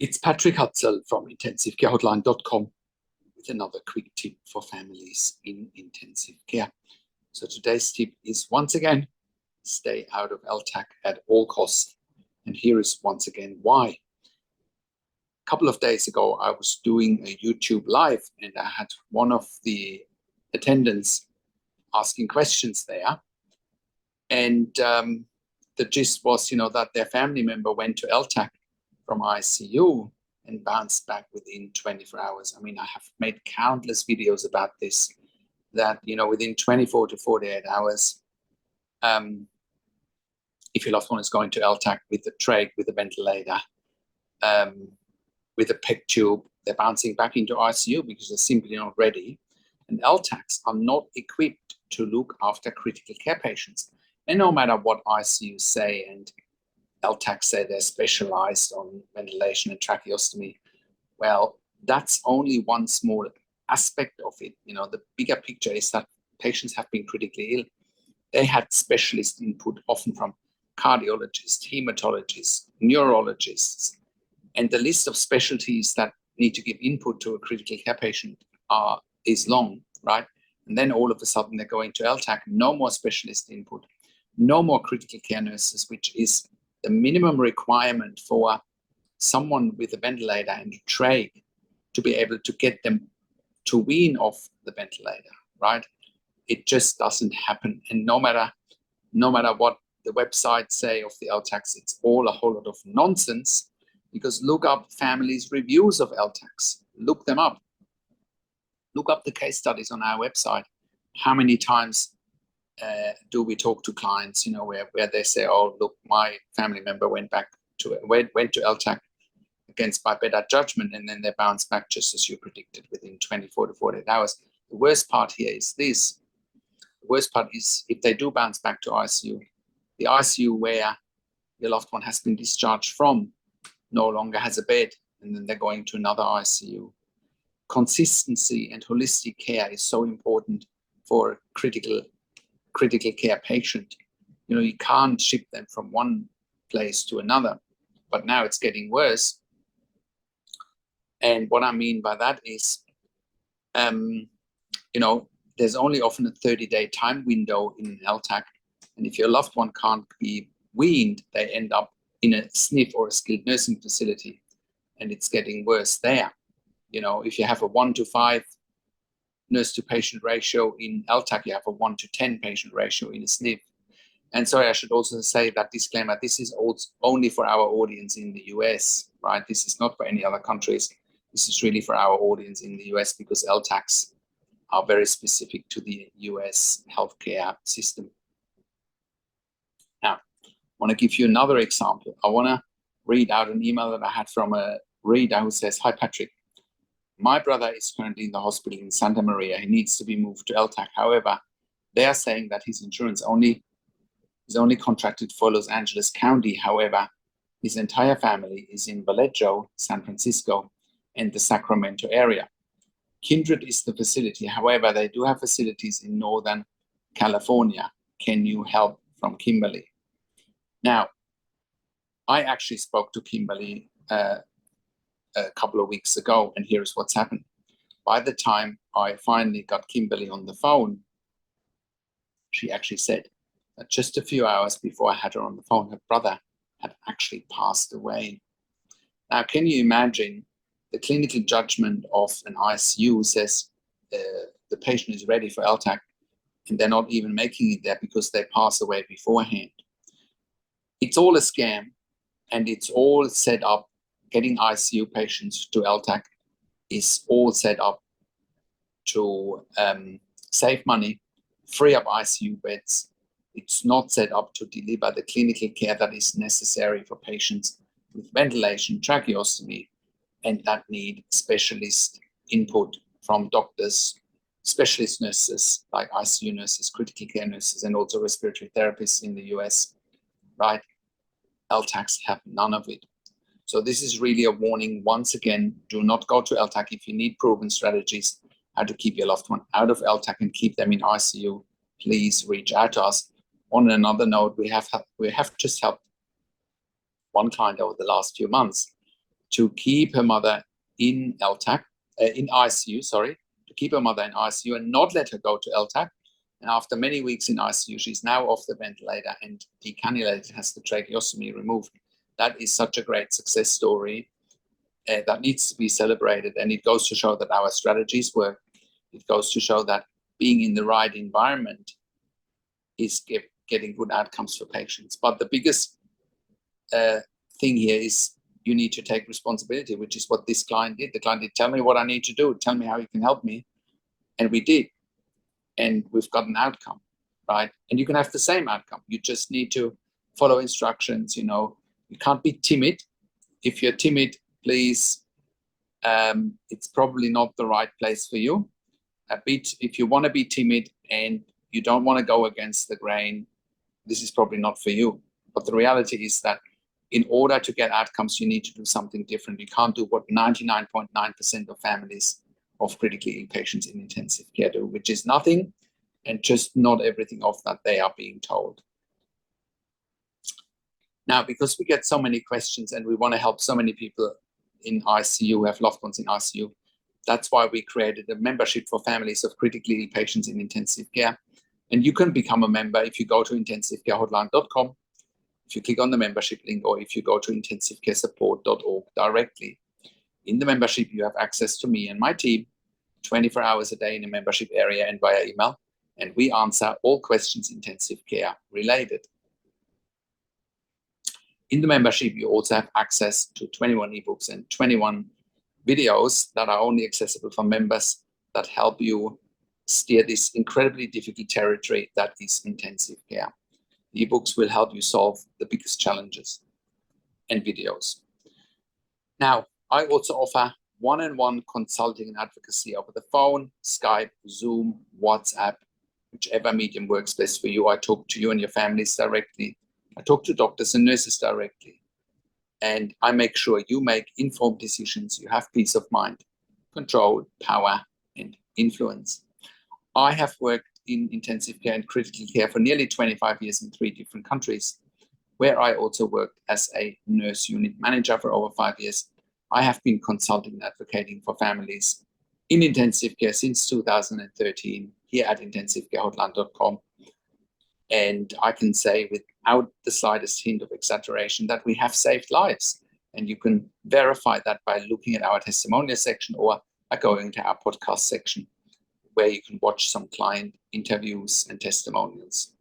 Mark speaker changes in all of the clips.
Speaker 1: It's Patrick Hutzel from intensivecarehotline.com with another quick tip for families in intensive care. So today's tip is once again, stay out of LTAC at all costs. And here is once again why. A couple of days ago, I was doing a YouTube live and I had one of the attendants asking questions there. And the gist was, that their family member went to LTAC from ICU and bounced back within 24 hours. I mean, I have made countless videos about this, that, within 24 to 48 hours, if your loved one is going to LTAC with a trach, with a ventilator, with a PEG tube, they're bouncing back into ICU because they're simply not ready. And LTACs are not equipped to look after critical care patients. And no matter what ICU say, and LTACs say they're specialized on ventilation and tracheostomy, well, that's only one small aspect of it. The bigger picture is that patients have been critically ill. They had specialist input, often from cardiologists, hematologists, neurologists, and the list of specialties that need to give input to a critical care patient is long, right? And then all of a sudden they're going to LTAC, no more specialist input, no more critical care nurses, which is the minimum requirement for someone with a ventilator and a trach to be able to get them to wean off the ventilator, right? It just doesn't happen. And no matter what the websites say of the LTACs, it's all a whole lot of nonsense, because look up families' reviews of LTACs, look them up. Look up the case studies on our website. How many times do we talk to clients, where they say, oh, look, my family member went to LTAC against my better judgment, and then they bounce back just as you predicted within 24 to 48 hours. The worst part here is this. The worst part is if they do bounce back to ICU, the ICU where your loved one has been discharged from no longer has a bed, and then they're going to another ICU. Consistency and holistic care is so important for a critical care patient. You can't ship them from one place to another, but now it's getting worse. And what I mean by that is, there's only often a 30-day time window in an LTAC. And if your loved one can't be weaned, they end up in a SNF or a skilled nursing facility, and it's getting worse there. If you have a 1-to-5 nurse-to-patient ratio in LTAC, you have a 1-to-10 patient ratio in a SNF. And sorry, I should also say that disclaimer, this is only for our audience in the US, right? This is not for any other countries. This is really for our audience in the US, because LTACs are very specific to the US healthcare system. Now, I want to give you another example. I want to read out an email that I had from a reader who says, "Hi, Patrick. My brother is currently in the hospital in Santa Maria. He needs to be moved to LTAC. However, they are saying that his insurance is only contracted for Los Angeles County. However, his entire family is in Vallejo, San Francisco, and the Sacramento area. Kindred is the facility. However, they do have facilities in Northern California. Can you help?" From Kimberly. Now, I actually spoke to Kimberly a couple of weeks ago, and here's what's happened. By the time I finally got Kimberly on the phone, she actually said that just a few hours before I had her on the phone, her brother had actually passed away. Now, can you imagine the clinical judgment of an ICU says the patient is ready for LTAC, and they're not even making it there because they pass away beforehand? It's all a scam, and it's all set up. Getting ICU patients to LTAC is all set up to save money, free up ICU beds. It's not set up to deliver the clinical care that is necessary for patients with ventilation, tracheostomy, and that need specialist input from doctors, specialist nurses like ICU nurses, critical care nurses, and also respiratory therapists in the US, right? LTACs have none of it. So this is really a warning. Once again, do not go to LTAC. If you need proven strategies how to keep your loved one out of LTAC and keep them in ICU, please reach out to us. On another note, we have just helped one client over the last few months to keep her mother in LTAC, in ICU, sorry, to keep her mother in ICU and not let her go to LTAC. And after many weeks in ICU, she's now off the ventilator and decannulated, has the tracheostomy removed. That is such a great success story that needs to be celebrated. And it goes to show that our strategies work. It goes to show that being in the right environment is getting good outcomes for patients. But the biggest thing here is you need to take responsibility, which is what this client did. The client did, tell me what I need to do, tell me how you can help me. And we did. And we've got an outcome, right? And you can have the same outcome. You just need to follow instructions. You can't be timid. If you're timid, please, it's probably not the right place for you. If you want to be timid and you don't want to go against the grain, this is probably not for you. But the reality is that in order to get outcomes, you need to do something different. You can't do what 99.9% of families of critically ill patients in intensive care do, which is nothing and just not everything of that they are being told. Now, because we get so many questions and we want to help so many people in ICU, who have loved ones in ICU, that's why we created a membership for families of critically ill patients in intensive care. And you can become a member if you go to intensivecarehotline.com, if you click on the membership link, or if you go to intensivecaresupport.org directly. In the membership, you have access to me and my team 24 hours a day in the membership area and via email. And we answer all questions intensive care related. In the membership, you also have access to 21 ebooks and 21 videos that are only accessible for members that help you steer this incredibly difficult territory that is intensive care. The ebooks will help you solve the biggest challenges and videos. Now, I also offer one-on-one consulting and advocacy over the phone, Skype, Zoom, WhatsApp, whichever medium works best for you. I talk to you and your families directly. I talk to doctors and nurses directly. And I make sure you make informed decisions. You have peace of mind, control, power, and influence. I have worked in intensive care and critical care for nearly 25 years in 3 different countries, where I also worked as a nurse unit manager for over 5 years. I have been consulting and advocating for families in intensive care since 2013 here at intensivecarehotline.com. And I can say without the slightest hint of exaggeration that we have saved lives. And you can verify that by looking at our testimonial section or by going to our podcast section, where you can watch some client interviews and testimonials.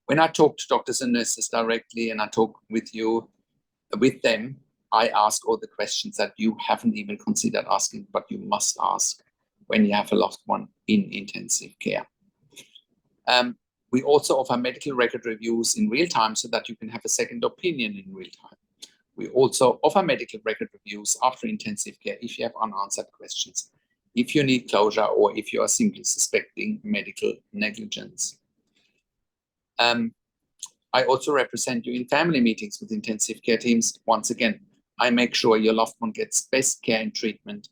Speaker 1: When I talk to doctors and nurses directly and I talk with them, I ask all the questions that you haven't even considered asking, but you must ask when you have a loved one in intensive care. We also offer medical record reviews in real time so that you can have a second opinion in real time. We also offer medical record reviews after intensive care if you have unanswered questions, if you need closure, or if you are simply suspecting medical negligence. I also represent you in family meetings with intensive care teams. Once again, I make sure your loved one gets best care and treatment.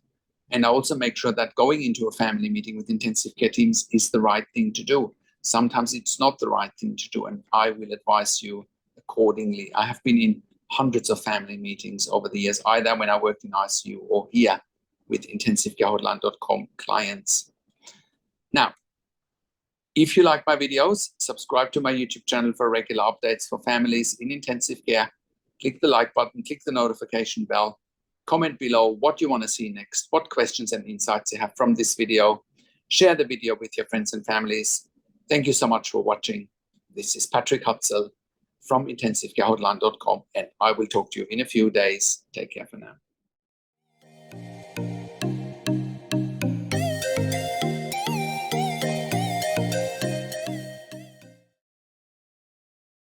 Speaker 1: And I also make sure that going into a family meeting with intensive care teams is the right thing to do. Sometimes it's not the right thing to do, and I will advise you accordingly. I have been in hundreds of family meetings over the years, either when I worked in ICU or here with intensivecarehotline.com clients. Now, if you like my videos, subscribe to my YouTube channel for regular updates for families in intensive care. Click the like button, click the notification bell, comment below what you want to see next, what questions and insights you have from this video. Share the video with your friends and families. Thank you so much for watching. This is Patrick Hutzel from intensivecarehotline.com, and I will talk to you in a few days. Take care for now.